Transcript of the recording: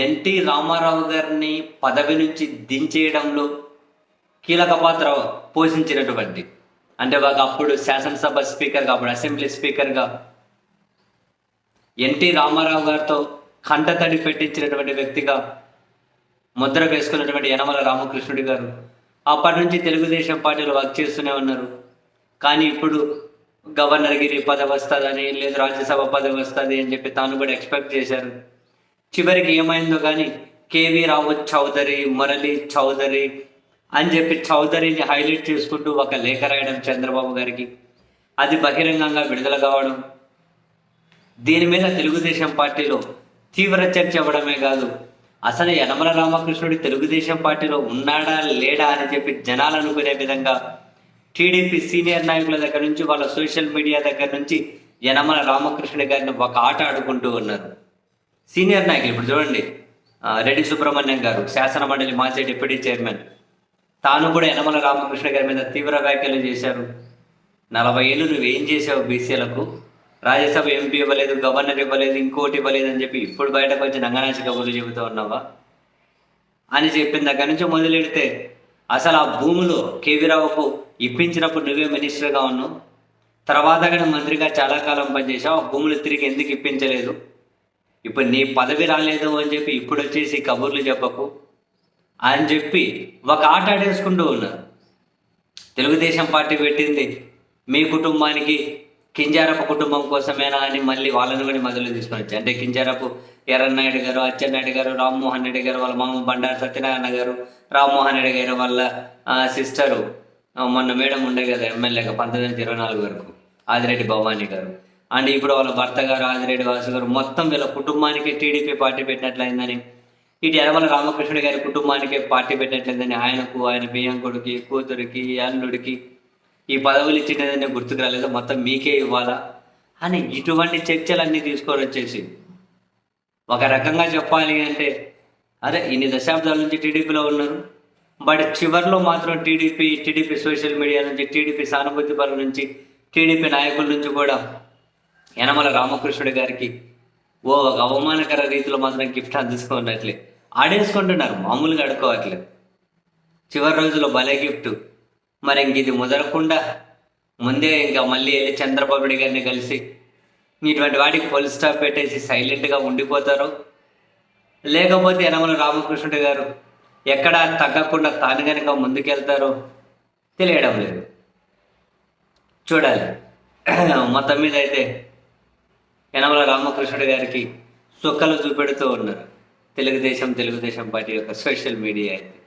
NT Ramarao గారిని పదవి నుంచి దించేయడంలో కీలక పాత్ర పోషించినటువంటి, అంటే అప్పుడు శాసనసభ స్పీకర్గా, అప్పుడు అసెంబ్లీ స్పీకర్గా ఎన్టీ రామారావు గారితో కంటతడి పెట్టించినటువంటి వ్యక్తిగా ముద్ర వేసుకున్నటువంటి యనమల రామకృష్ణుడి గారు అప్పటి నుంచి తెలుగుదేశం పార్టీలో వర్క్ చేస్తూనే ఉన్నారు. కానీ ఇప్పుడు గవర్నర్గిరి పదవి వస్తుందని, లేదు రాజ్యసభ పదవి వస్తుంది అని చెప్పి తాను కూడా ఎక్స్పెక్ట్ చేశారు. చివరికి ఏమైందో కానీ కేవీ రావు చౌదరి, మురళీ చౌదరి అని చెప్పి చౌదరిని హైలైట్ చేసుకుంటూ ఒక లేఖ రాయడం చంద్రబాబు గారికి, అది బహిరంగంగా విడుదల కావడం, దీని మీద తెలుగుదేశం పార్టీలో తీవ్ర చర్చ అవ్వడమే కాదు, అసలు యనమల రామకృష్ణుడి తెలుగుదేశం పార్టీలో ఉన్నాడా లేడా అని చెప్పి జనాలు అనుకునే విధంగా టీడీపీ సీనియర్ నాయకుల దగ్గర నుంచి, వాళ్ళ సోషల్ మీడియా దగ్గర నుంచి యనమల రామకృష్ణుడి గారిని ఒక ఆట ఆడుకుంటూ ఉన్నారు. సీనియర్ నాయకులు ఇప్పుడు చూడండి, రెడ్డి సుబ్రహ్మణ్యం గారు శాసన మండలి మాజీ డిప్యూటీ చైర్మన్, తాను కూడా యనమల రామకృష్ణ గారి మీద తీవ్ర వ్యాఖ్యలు చేశారు. 40 ఏళ్ళు నువ్వేం చేసావు బీసీలకు, రాజ్యసభ ఎంపీ ఇవ్వలేదు, గవర్నర్ ఇవ్వలేదు, ఇంకోటి ఇవ్వలేదు అని చెప్పి ఇప్పుడు బయటకు వచ్చి నంగనాచి కబుర్లు చెబుతూ ఉన్నావా అని చెప్పిన దగ్గర నుంచి మొదలెడితే, అసలు ఆ భూములు కేవీరావుకు ఇప్పించినప్పుడు నువ్వే మినిస్టర్గా ఉన్నావు, తర్వాత కూడా మంత్రిగా చాలా కాలం పనిచేసావు, ఆ భూములు తిరిగి ఎందుకు ఇప్పించలేదు, ఇప్పుడు నీ పదవి రాలేదు అని చెప్పి ఇప్పుడు వచ్చేసి కబుర్లు చెప్పకు అని చెప్పి ఒక ఆట ఆడేసుకుంటూ ఉన్నారు. తెలుగుదేశం పార్టీ పెట్టింది మీ కుటుంబానికి, కింజారపు కుటుంబం కోసమేనా అని మళ్ళీ వాళ్ళని కూడా మొదలు తీసుకొని వచ్చి, అంటే కింజారపు ఎర్రన్నాయుడు గారు, అచ్చెన్నాయుడు గారు, రామ్మోహన్ రెడ్డి గారు, వాళ్ళ మామ బండారు సత్యనారాయణ గారు, రామ్మోహన్ రెడ్డి గారు వాళ్ళ సిస్టరు మొన్న మేడం ఉండే కదా ఎమ్మెల్యేగా 1924 వరకు, ఆదిరెడ్డి భవానీ గారు, అండ్ ఇప్పుడు వాళ్ళ భర్త గారు ఆదిరెడ్డి వాసు గారు, మొత్తం వీళ్ళ కుటుంబానికి టీడీపీ పార్టీ పెట్టినట్లయిందని, ఇటు యనమల రామకృష్ణుడి గారి కుటుంబానికి పార్టీ పెట్టినట్లయిందని, ఆయనకు, ఆయన బియ్యంకుడికి, కూతురికి, అల్లుడికి ఈ పదవులు ఇచ్చినదని గుర్తుకు రాలేదు, మొత్తం మీకే ఇవ్వాలా అని ఇటువంటి చర్చలన్నీ తీసుకొని వచ్చేసి, ఒక రకంగా చెప్పాలి అంటే అరే ఇన్ని దశాబ్దాల నుంచి టీడీపీలో ఉన్నారు, బట్ చివరిలో మాత్రం టీడీపీ సోషల్ మీడియా నుంచి, టీడీపీ సానుభూతి పరుల నుంచి, టీడీపీ నాయకుల నుంచి కూడా యనమల రామకృష్ణుడి గారికి ఒక అవమానకర రీతిలో మాత్రం గిఫ్ట్ అందించుకున్నట్లే ఆడేసుకుంటున్నారు, మామూలుగా అడుకోవట్లేదు. చివరి రోజుల్లో భలే గిఫ్ట్. మరి ఇంక ఇది ముదరకుండా ముందే ఇంకా మళ్ళీ వెళ్ళి చంద్రబాబు నాయుడు గారిని కలిసి ఇటువంటి వాటికి ఫుల్ స్టాప్ పెట్టేసి సైలెంట్గా ఉండిపోతారు, లేకపోతే యనమల రామకృష్ణుడి గారు ఎక్కడా తగ్గకుండా తాను కనుక ముందుకెళ్తారో తెలియడం లేదు. చూడాలి. మొత్తం మీద అయితే యనమల రామకృష్ణుడి గారికి సుక్కలు చూపెడుతూ ఉన్నారు తెలుగుదేశం పార్టీ యొక్క సోషల్ మీడియా అయితే.